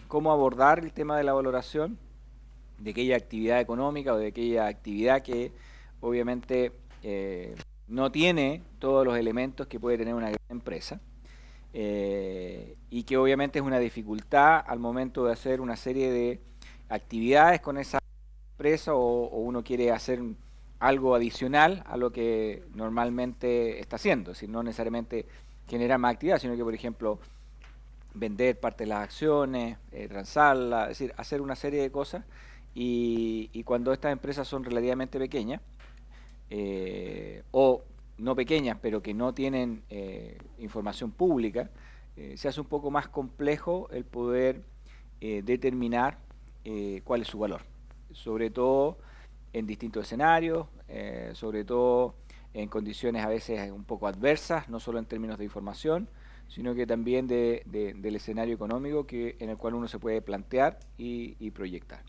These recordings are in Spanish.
cómo abordar el tema de la valoración de aquella actividad económica o de aquella actividad que obviamente no tiene todos los elementos que puede tener una gran empresa y que obviamente es una dificultad al momento de hacer una serie de actividades con esa empresa o uno quiere hacer algo adicional a lo que normalmente está haciendo, es decir, no necesariamente generar más actividad, sino que, por ejemplo, vender parte de las acciones, transarlas, es decir, hacer una serie de cosas y cuando estas empresas son relativamente pequeñas o no pequeñas pero que no tienen información pública, se hace un poco más complejo el poder determinar cuál es su valor, sobre todo en distintos escenarios, sobre todo en condiciones a veces un poco adversas, no solo en términos de información, sino que también del escenario económico en el cual uno se puede plantear y proyectar.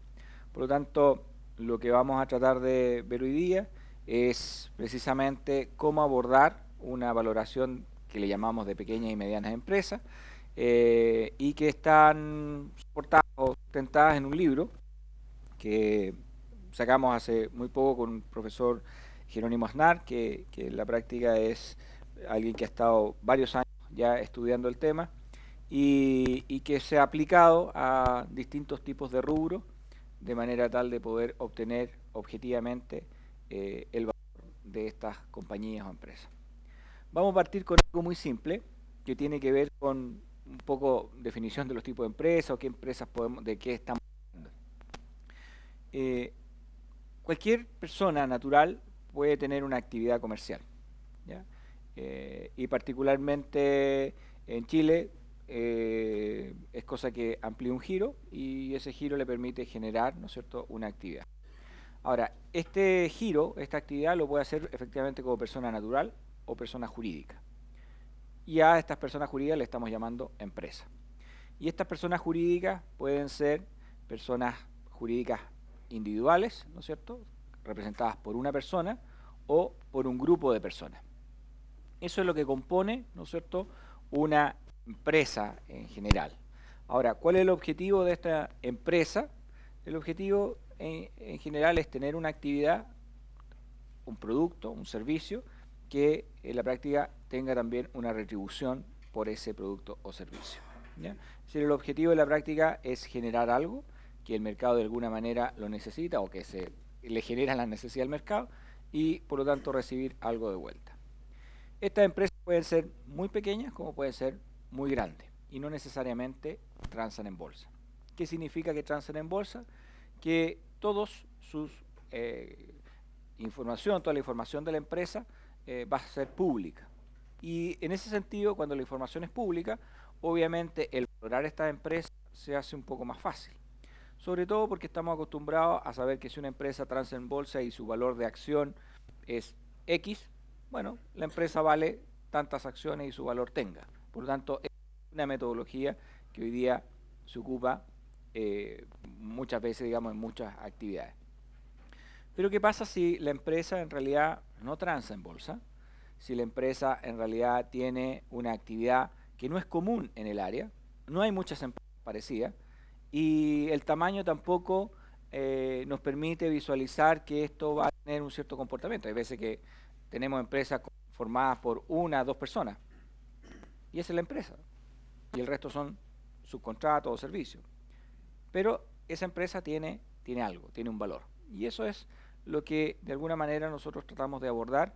Por lo tanto, lo que vamos a tratar de ver hoy día es precisamente cómo abordar una valoración que le llamamos de pequeñas y medianas empresas y que están soportadas o sustentadas en un libro que sacamos hace muy poco con un profesor Jerónimo Aznar, que en la práctica es alguien que ha estado varios años ya estudiando el tema y que se ha aplicado a distintos tipos de rubros de manera tal de poder obtener objetivamente el valor de estas compañías o empresas. Vamos a partir con algo muy simple que tiene que ver con un poco definición de los tipos de empresas o qué empresas podemos, de qué estamos hablando. Cualquier persona natural puede tener una actividad comercial, ¿ya? Y particularmente en Chile es cosa que amplía un giro y ese giro le permite generar, ¿no es cierto?, una actividad. Ahora, este giro, esta actividad lo puede hacer efectivamente como persona natural o persona jurídica. Y a estas personas jurídicas le estamos llamando empresa. Y estas personas jurídicas pueden ser personas jurídicas individuales, ¿no es cierto?, representadas por una persona o por un grupo de personas. Eso es lo que compone, ¿no es cierto?, una empresa en general. Ahora, ¿cuál es el objetivo de esta empresa? El objetivo en general es tener una actividad, un producto, un servicio, que en la práctica tenga también una retribución por ese producto o servicio, ¿ya? Es decir, el objetivo de la práctica es generar algo que el mercado de alguna manera lo necesita o que se le genera la necesidad del mercado y por lo tanto recibir algo de vuelta. Estas empresas pueden ser muy pequeñas como pueden ser muy grandes y no necesariamente transan en bolsa. ¿Qué significa que transan en bolsa? Que todos sus toda la información de la empresa va a ser pública. Y en ese sentido, cuando la información es pública, obviamente el valorar estas empresas se hace un poco más fácil. Sobre todo porque estamos acostumbrados a saber que si una empresa transa en bolsa y su valor de acción es X, bueno, la empresa vale tantas acciones y su valor tenga. Por lo tanto, es una metodología que hoy día se ocupa muchas veces, digamos, en muchas actividades. Pero ¿qué pasa si la empresa en realidad no transa en bolsa? Si la empresa en realidad tiene una actividad que no es común en el área, no hay muchas empresas parecidas, y el tamaño tampoco nos permite visualizar que esto va a tener un cierto comportamiento. Hay veces que tenemos empresas formadas por una o dos personas, y esa es la empresa, y el resto son subcontratos o servicios. Pero esa empresa tiene algo, tiene un valor, y eso es lo que de alguna manera nosotros tratamos de abordar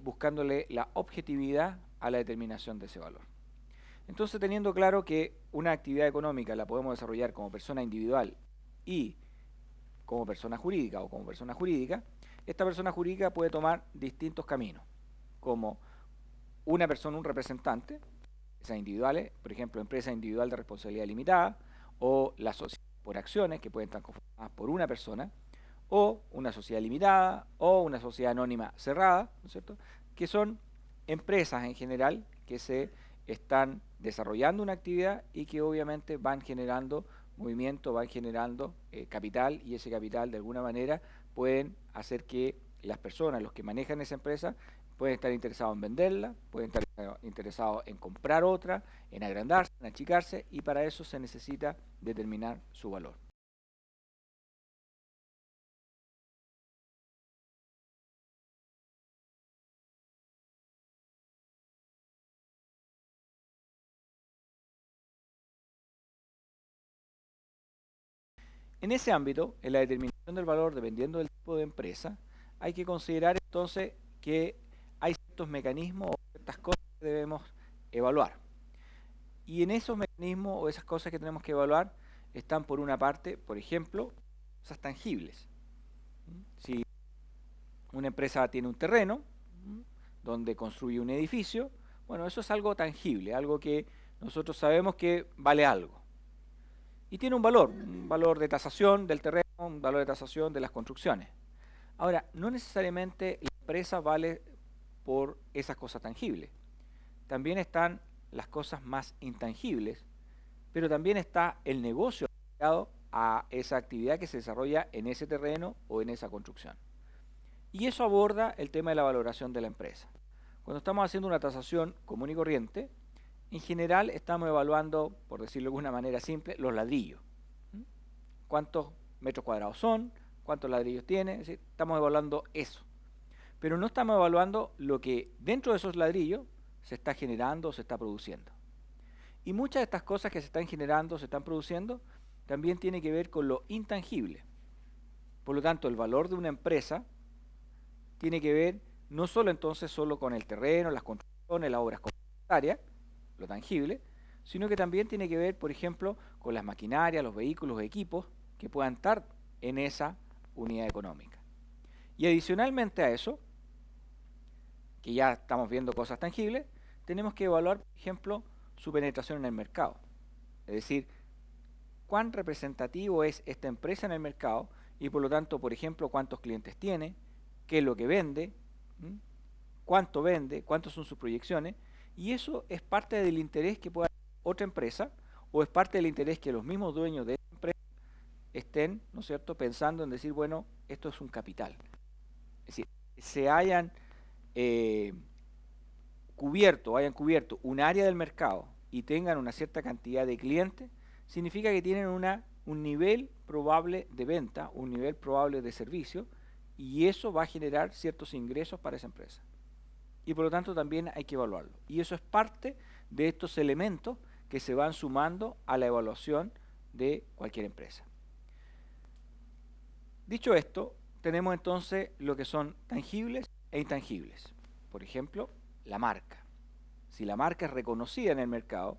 buscándole la objetividad a la determinación de ese valor. Entonces, teniendo claro que una actividad económica la podemos desarrollar como persona individual y como persona jurídica o como persona jurídica, esta persona jurídica puede tomar distintos caminos, como una persona, un representante, empresas individuales, por ejemplo, empresa individual de responsabilidad limitada, o las sociedades por acciones, que pueden estar conformadas por una persona, o una sociedad limitada, o una sociedad anónima cerrada, ¿no es cierto?, que son empresas en general que se están desarrollando una actividad y que obviamente van generando movimiento, van generando capital, y ese capital de alguna manera pueden hacer que las personas, los que manejan esa empresa, pueden estar interesados en venderla, pueden estar interesados en comprar otra, en agrandarse, en achicarse, y para eso se necesita determinar su valor. En ese ámbito, en la determinación del valor, dependiendo del tipo de empresa, hay que considerar entonces que hay ciertos mecanismos o ciertas cosas que debemos evaluar. Y en esos mecanismos o esas cosas que tenemos que evaluar están, por una parte, por ejemplo, cosas tangibles. Si una empresa tiene un terreno donde construye un edificio, bueno, eso es algo tangible, algo que nosotros sabemos que vale algo. Y tiene un valor de tasación del terreno, un valor de tasación de las construcciones. Ahora, no necesariamente la empresa vale por esas cosas tangibles. También están las cosas más intangibles, pero también está el negocio asociado a esa actividad que se desarrolla en ese terreno o en esa construcción. Y eso aborda el tema de la valoración de la empresa. Cuando estamos haciendo una tasación común y corriente, en general estamos evaluando, por decirlo de alguna manera simple, los ladrillos. ¿Cuántos metros cuadrados son? ¿Cuántos ladrillos tiene? Es decir, estamos evaluando eso. Pero no estamos evaluando lo que dentro de esos ladrillos se está generando o se está produciendo. Y muchas de estas cosas que se están generando, se están produciendo, también tiene que ver con lo intangible. Por lo tanto, el valor de una empresa tiene que ver no solo entonces solo con el terreno, las construcciones, las obras complementarias, lo tangible, sino que también tiene que ver, por ejemplo, con las maquinarias, los vehículos, los equipos que puedan estar en esa unidad económica. Y adicionalmente a eso, que ya estamos viendo cosas tangibles, tenemos que evaluar, por ejemplo, su penetración en el mercado. Es decir, cuán representativo es esta empresa en el mercado y por lo tanto, por ejemplo, cuántos clientes tiene, qué es lo que vende, cuánto vende, cuántas son sus proyecciones, y eso es parte del interés que pueda tener otra empresa o es parte del interés que los mismos dueños de esa empresa estén, ¿no es cierto?, pensando en decir, bueno, esto es un capital. Es decir, se hayan cubierto un área del mercado y tengan una cierta cantidad de clientes, significa que tienen un nivel probable de venta, un nivel probable de servicio, y eso va a generar ciertos ingresos para esa empresa. Y por lo tanto también hay que evaluarlo. Y eso es parte de estos elementos que se van sumando a la evaluación de cualquier empresa. Dicho esto, tenemos entonces lo que son tangibles e intangibles. Por ejemplo, la marca. Si la marca es reconocida en el mercado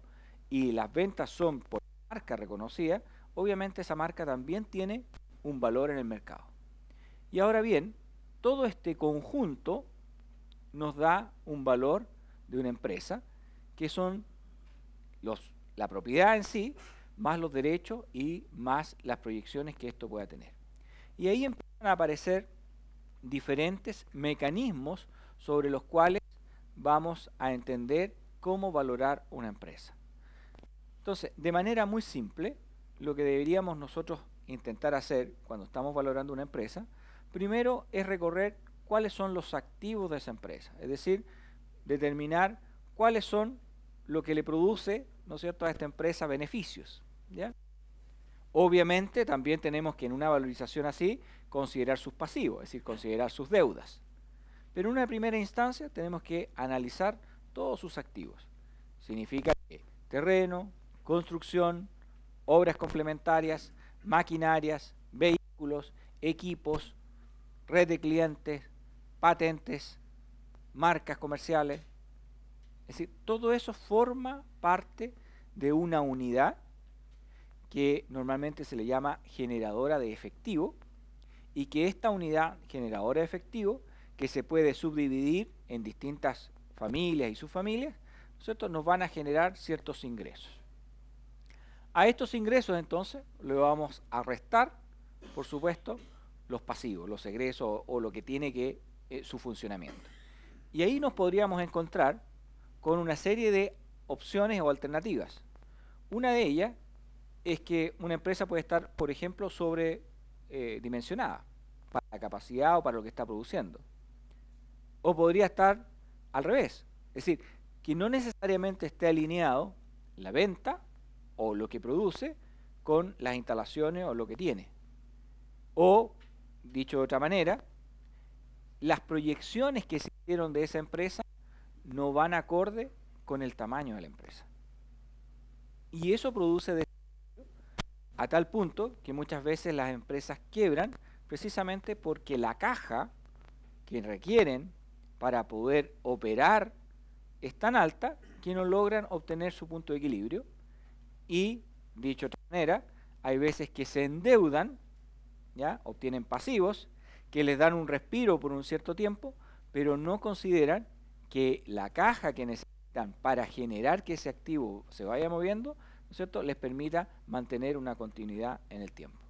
y las ventas son por marca reconocida, obviamente esa marca también tiene un valor en el mercado. Y ahora bien, todo este conjunto nos da un valor de una empresa, que son la propiedad en sí, más los derechos y más las proyecciones que esto pueda tener. Y ahí empiezan a aparecer diferentes mecanismos sobre los cuales vamos a entender cómo valorar una empresa. Entonces, de manera muy simple, lo que deberíamos nosotros intentar hacer cuando estamos valorando una empresa, primero es recorrer cuáles son los activos de esa empresa, es decir, determinar cuáles son lo que le produce, ¿no es cierto?, a esta empresa beneficios, ¿ya? Obviamente también tenemos que en una valorización así considerar sus pasivos, es decir, considerar sus deudas. Pero en una primera instancia tenemos que analizar todos sus activos. Significa que terreno, construcción, obras complementarias, maquinarias, vehículos, equipos, red de clientes, patentes, marcas comerciales. Es decir, todo eso forma parte de una unidad que normalmente se le llama generadora de efectivo, y que esta unidad generadora de efectivo, que se puede subdividir en distintas familias y subfamilias, ¿cierto?, nos van a generar ciertos ingresos. A estos ingresos entonces le vamos a restar, por supuesto, los pasivos, los egresos o lo que tiene que su funcionamiento. Y ahí nos podríamos encontrar con una serie de opciones o alternativas. Una de ellas es que una empresa puede estar, por ejemplo, sobredimensionada. para la capacidad o para lo que está produciendo. O podría estar al revés, es decir, que no necesariamente esté alineado la venta o lo que produce con las instalaciones o lo que tiene. O, dicho de otra manera, las proyecciones que se hicieron de esa empresa no van acorde con el tamaño de la empresa. Y eso produce desafío a tal punto que muchas veces las empresas quiebran precisamente porque la caja que requieren para poder operar es tan alta que no logran obtener su punto de equilibrio y, dicho de otra manera, hay veces que se endeudan, ¿ya? Obtienen pasivos que les dan un respiro por un cierto tiempo, pero no consideran que la caja que necesitan para generar que ese activo se vaya moviendo, ¿no es cierto?, les permita mantener una continuidad en el tiempo.